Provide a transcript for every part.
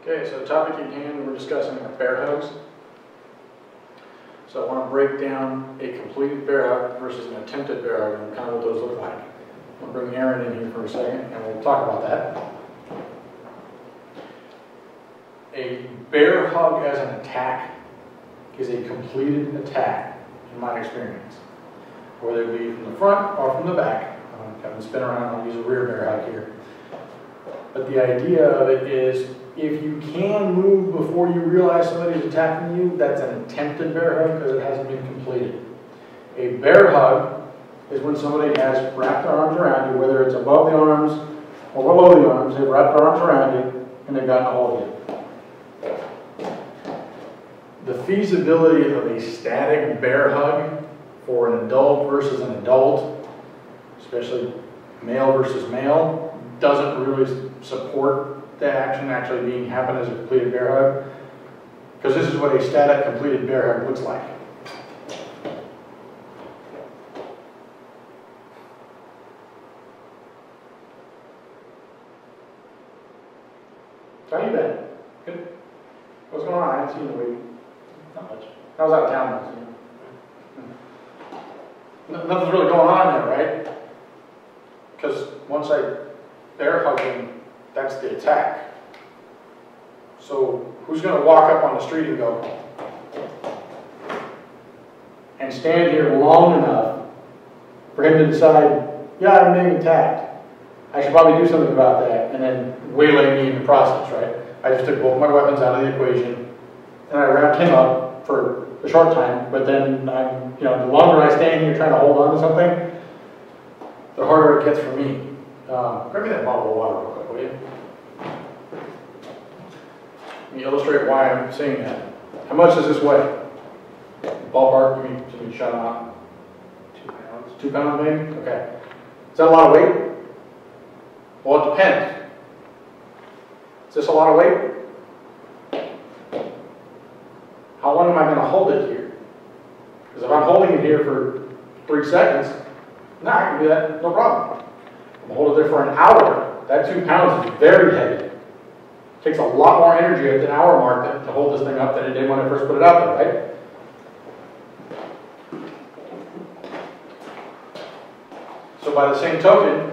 Okay, so the topic at hand, we're discussing bear hugs. So I want to break down a completed bear hug versus an attempted bear hug and kind of what those look like. I'll bring Aaron in here for a second and we'll talk about that. A bear hug as an attack is a completed attack, in my experience. Whether it be from the front or from the back. I'm going to spin around, I'll use a rear bear hug here. But the idea of it is, if you can move before you realize somebody's attacking you, that's an attempted bear hug because it hasn't been completed. A bear hug is when somebody has wrapped their arms around you, whether it's above the arms or below the arms, they've wrapped their arms around you and they've gotten a hold of you. The feasibility of a static bear hug for an adult versus an adult, especially male versus male, doesn't really support the action actually being happen as a completed bear hug, because this is what a static completed bear hug looks like. How you been? Good. What's going on? I haven't seen you in a week. Not much. I was out of town last year. Nothing's really going on there, right? Because once I bear hug him, that's the attack. So who's going to walk up on the street and go and stand here long enough for him to decide, yeah, I'm being attacked. I should probably do something about that, and then waylay me in the process, right? I just took both my weapons out of the equation, and I wrapped him up for a short time, but then the longer I stand here trying to hold on to something, the harder it gets for me. Grab me that bottle of water real quick, will you? Let me illustrate why I'm saying that. How much does this weigh? Ballpark, give me a shot out. 2 pounds. 2 pounds maybe? Okay. Is that a lot of weight? Well, it depends. Is this a lot of weight? How long am I going to hold it here? Because if I'm holding it here for 3 seconds, I can do that, no problem. I'm hold it there for an hour. That 2 pounds is very heavy. It takes a lot more energy at the hour mark to hold this thing up than it did when I first put it out there, right? So by the same token,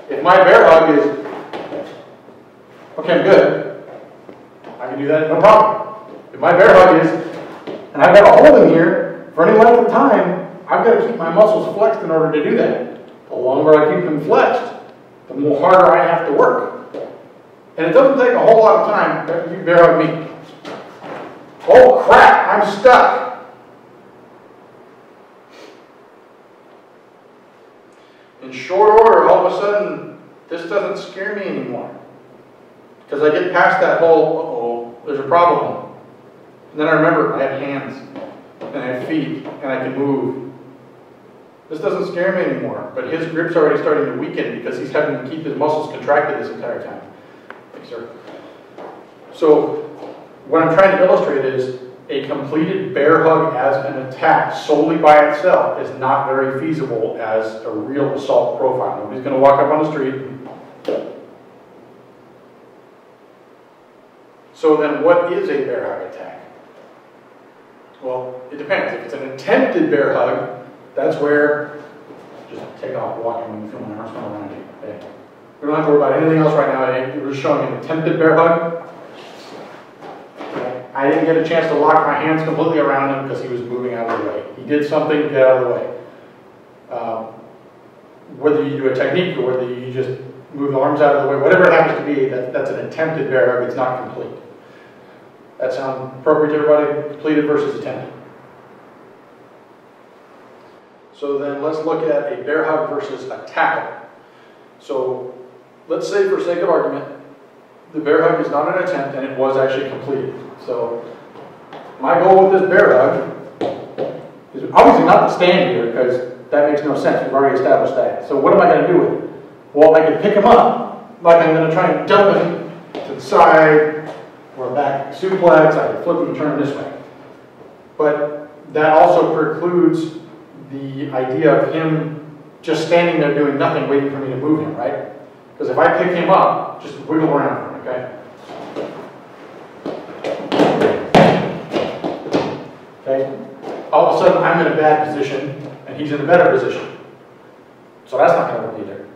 if my bear hug is, okay, I'm good, I can do that, no problem. If my bear hug is, and I've got to hold him here for any length of time, I've got to keep my muscles flexed in order to do that. The longer I keep them flexed, the more harder I have to work. And it doesn't take a whole lot of time. You bear hug me. Oh crap, I'm stuck. In short order, all of a sudden, this doesn't scare me anymore. Because I get past that whole, uh-oh, there's a problem. And then I remember I have hands, and I have feet, and I can move. This doesn't scare me anymore, but his grip's already starting to weaken because he's having to keep his muscles contracted this entire time. Thanks, sir. So, what I'm trying to illustrate is a completed bear hug as an attack solely by itself is not very feasible as a real assault profile. Nobody's going to walk up on the street. So then what is a bear hug attack? Well, it depends. If it's an attempted bear hug, that's where, just take off walking when you feel my arms come around you. Okay. We don't have to worry about anything else right now. We're just showing an attempted bear hug. Okay. I didn't get a chance to lock my hands completely around him because he was moving out of the way. He did something to get out of the way. Whether you do a technique or whether you just move the arms out of the way, whatever it happens to be, that's an attempted bear hug. It's not complete. That sound appropriate to everybody? Completed versus attempted. So then let's look at a bear hug versus a tackle. So let's say, for sake of argument, the bear hug is not an attempt and it was actually completed. So my goal with this bear hug is obviously not to stand here because that makes no sense. We've already established that. So what am I going to do with it? Well, I can pick him up, like I'm going to try and dump him to the side or back suplex. I can flip him and turn him this way. But that also precludes the idea of him just standing there doing nothing, waiting for me to move him, right? Because if I pick him up, just wiggle around for him, okay? Okay? All of a sudden, I'm in a bad position, and he's in a better position. So that's not going to work either.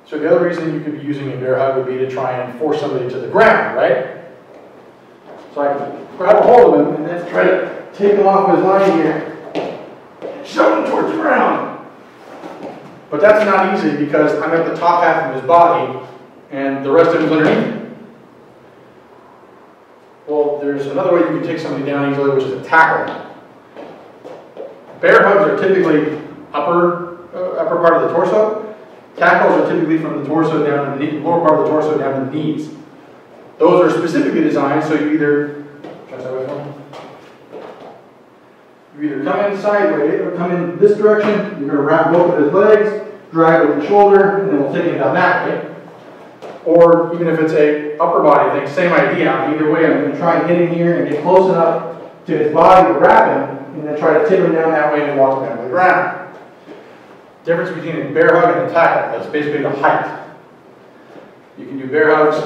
So the other reason you could be using a bear hug would be to try and force somebody to the ground, right? So I can grab a hold of him and then try to take him off his line here and shove him towards the ground. But that's not easy because I'm at the top half of his body and the rest of him is underneath him. Well, there's another way you can take somebody down easily, which is a tackle. Bear hugs are typically upper part of the torso. Tackles are typically from the torso down to the lower part of the torso down to the knees. Those are specifically designed so you either come in sideways or come in this direction. You're going to wrap both of his legs, drag with the shoulder, and then we'll take him down that way. Or even if it's a upper body thing, same idea. Either way, I'm going to try and get in here and get close enough to his body to wrap him, and then try to tip him down that way and walk down to the ground. Difference between a bear hug and a tackle, that's basically the height. You can do bear hugs,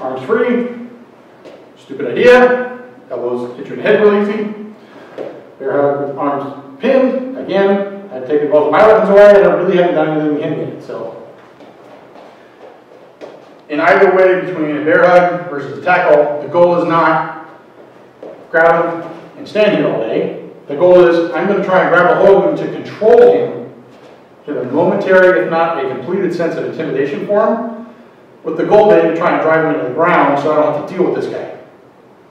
arms free, stupid idea, elbows hit you in the head really easy. Bear hug with arms pinned, again, I've taken both of my weapons away and I really haven't done anything to him yet, so. In either way, between a bear hug versus a tackle, the goal is not grab him and stand here all day. The goal is, I'm going to try and grab a hold of him to control him, to have a momentary, if not a completed sense of intimidation for him, with the goal being to try and drive him into the ground so I don't have to deal with this guy.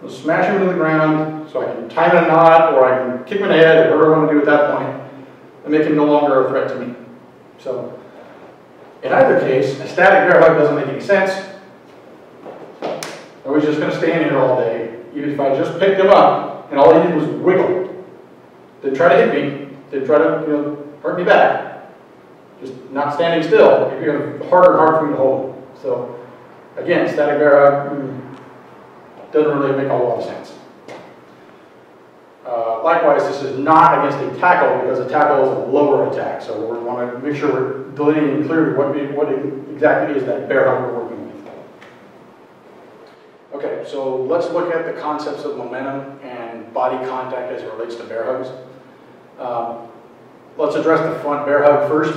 I'll smash him into the ground so I can tie him in a knot, or I can kick him in the head, or whatever I want to do at that point, and make him no longer a threat to me. So, in either case, a static bear hug doesn't make any sense. I was just going to stand here all day, even if I just picked him up, and all he did was wiggle. Didn't try to hit me, didn't try to, hurt me back. Just not standing still, it'd be harder and harder for me to hold. So, again, static bear hug doesn't really make a whole lot of sense. Likewise, this is not against a tackle because a tackle is a lower attack. So we want to make sure we're delineating clearly what exactly is that bear hug we're working with. Okay, so let's look at the concepts of momentum and body contact as it relates to bear hugs. Let's address the front bear hug first.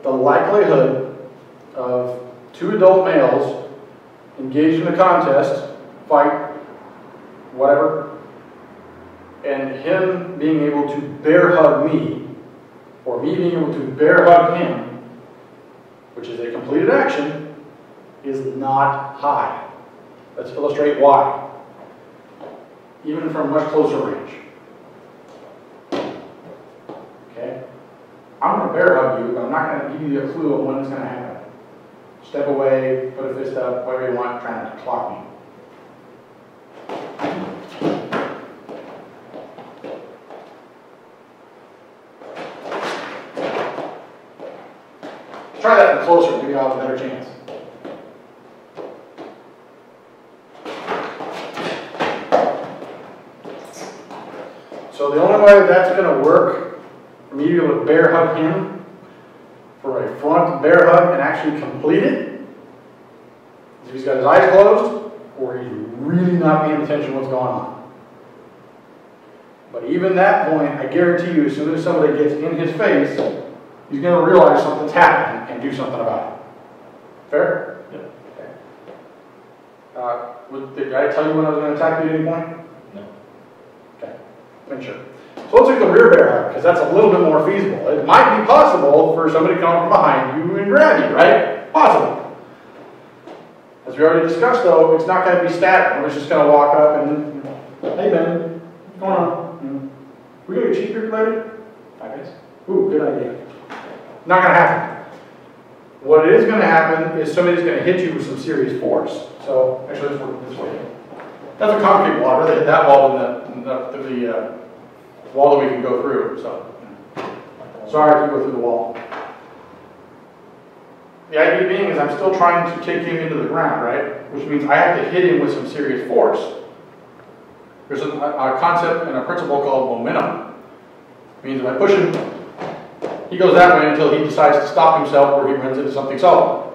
The likelihood of two adult males engaged in a contest, fight, whatever, and him being able to bear hug me, or me being able to bear hug him, which is a completed action, is not high. Let's illustrate why. Even from much closer range. Okay? I'm going to bear hug you, but I'm not going to give you a clue of when it's going to happen. Step away, put a fist up, whatever you want, try not to clock me. Try that from closer, maybe I'll have a better chance. So the only way that's going to work for me to be able to bear hug him, for a front bear hug and actually complete it, is if he's got his eyes closed or he's really not paying attention to what's going on. But even that point, I guarantee you, as soon as somebody gets in his face, he's going to realize something's happening and do something about it. Fair? Yeah. Okay. Did I tell you when I was going to attack you at any point? No. Okay. Make sure. So let's look at the rear bear hug, because that's a little bit more feasible. It might be possible for somebody to come from behind you and grab you, right? Possible. As we already discussed, though, it's not going to be static. We're just going to walk up and, hey, man, what's going on? We going to get cheap here later? I guess. Ooh, good idea. Not going to happen. What is going to happen is somebody's going to hit you with some serious force. So, actually, let's work this way. That's a concrete wall. They hit that wall in the wall that we can go through. So, sorry if you go through the wall. The idea being is I'm still trying to take him into the ground, right? Which means I have to hit him with some serious force. There's a concept and a principle called momentum. It means if I push him, he goes that way until he decides to stop himself or he runs into something solid.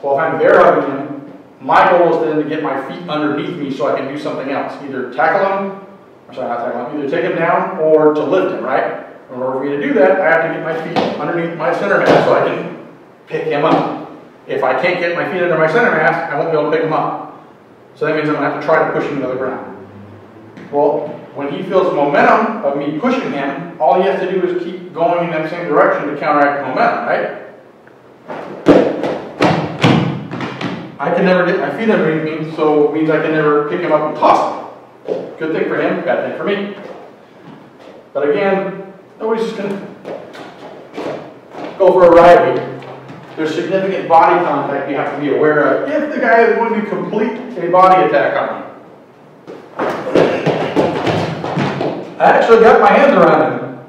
Well, if I'm bear hugging him, My goal is then to get my feet underneath me so I can do something else. Either tackle him, or sorry, not tackle him, either take him down or to lift him, right? In order for me to do that, I have to get my feet underneath my center mass so I can pick him up. If I can't get my feet under my center mass, I won't be able to pick him up. So that means I'm going to have to try to push him to the ground. Well, when he feels the momentum of me pushing him, all he has to do is keep going in that same direction to counteract the momentum, right? I can never get my feet underneath me, so it means I can never pick him up and toss him. Good thing for him, bad thing for me. But again, nobody's just going to go for a ride here. There's significant body contact you have to be aware of if the guy is going to complete a body attack on you. I actually got my hands around him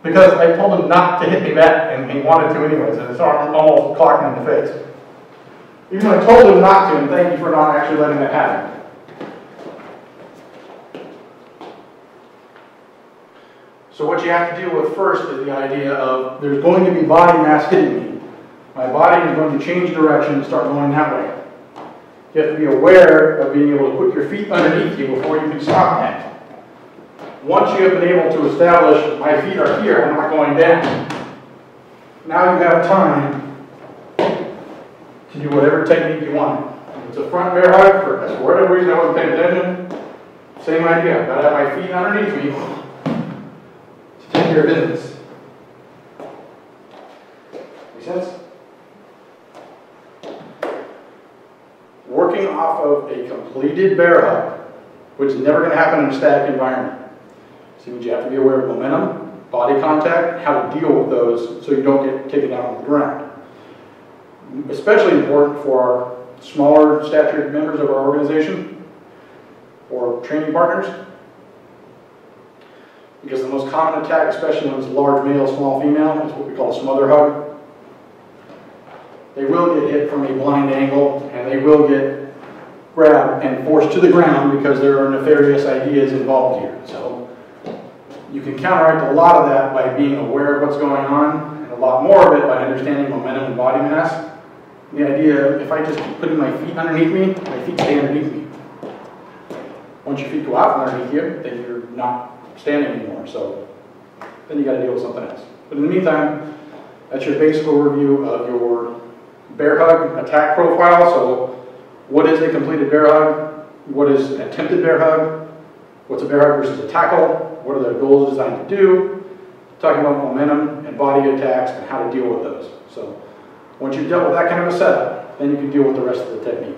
because I told him not to hit me back, and he wanted to anyways, and it's almost clocked me in the face. Even though I told him not to, and thank you for not actually letting that happen. So what you have to deal with first is the idea of there's going to be body mass hitting me. My body is going to change direction and start going that way. You have to be aware of being able to put your feet underneath you before you can stop that. Once you have been able to establish my feet are here, I'm not going down. Now you have time to do whatever technique you want. If it's a front bear hug, for whatever reason I wasn't paying attention, same idea. I've got to have my feet underneath me to take care of business. Make sense? Working off of a completed bear hug, which is never going to happen in a static environment. So you have to be aware of momentum, body contact, how to deal with those so you don't get taken down on the ground. Especially important for our smaller statured members of our organization or training partners. Because the most common attack, especially when it's large male, small female, is what we call a smother hug. They will get hit from a blind angle, and they will get grabbed and forced to the ground because there are nefarious ideas involved here. So you can counteract a lot of that by being aware of what's going on, and a lot more of it by understanding momentum and body mass. The idea, if I just keep putting my feet underneath me, my feet stay underneath me. Once your feet go out from underneath you, then you're not standing anymore. So then you got to deal with something else. But in the meantime, that's your basic overview of your bear hug attack profile. So what is a completed bear hug? What is an attempted bear hug? What's a bear hug versus a tackle? What are the goals designed to do? Talking about momentum and body attacks and how to deal with those. So once you've dealt with that kind of a setup, then you can deal with the rest of the technique.